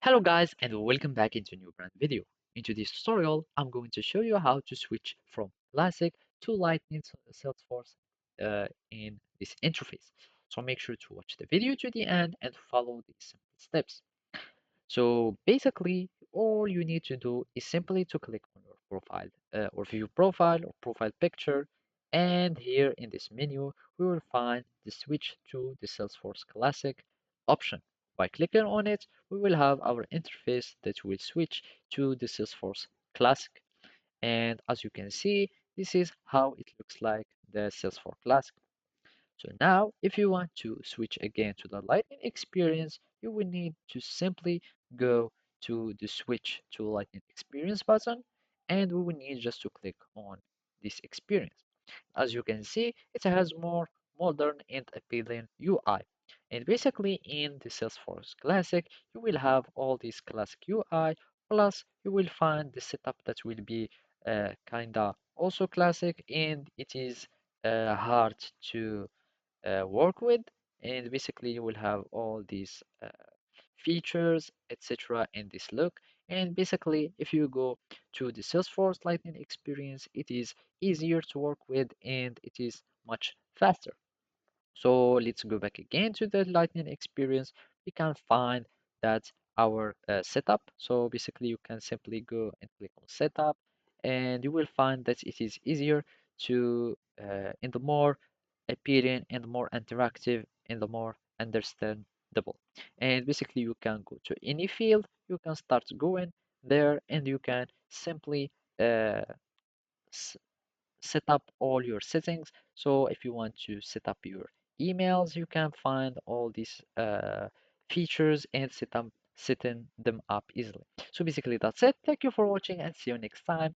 Hello guys and welcome back into a new brand video. In today's tutorial, I'm going to show you how to switch from Classic to Lightning Salesforce in this interface. So make sure to watch the video to the end and follow these simple steps. So basically, all you need to do is simply to click on your profile or view profile or profile picture. And here in this menu, we will find the switch to the Salesforce Classic option. By clicking on it, we will have our interface that will switch to the Salesforce Classic. And as you can see, this is how it looks like the Salesforce Classic. So now, if you want to switch again to the Lightning experience, you will need to simply go to the switch to Lightning experience button, and we will need just to click on this experience. As you can see, it has more modern and appealing UI. And basically in the Salesforce Classic, you will have all this classic UI, plus you will find the setup that will be kinda also classic, and it is hard to work with. And basically you will have all these features, etc. in this look. And basically if you go to the Salesforce Lightning experience, it is easier to work with and it is much faster. So let's go back again to the Lightning experience. We can find that our setup. So basically you can simply go and click on setup and you will find that it is easier to in the more appealing and more interactive and the more understandable. And basically you can go to any field, you can start going there and you can simply uh, set up all your settings. So if you want to set up your emails, you can find all these features and setting them up easily. So basically that's it. Thank you for watching and see you next time.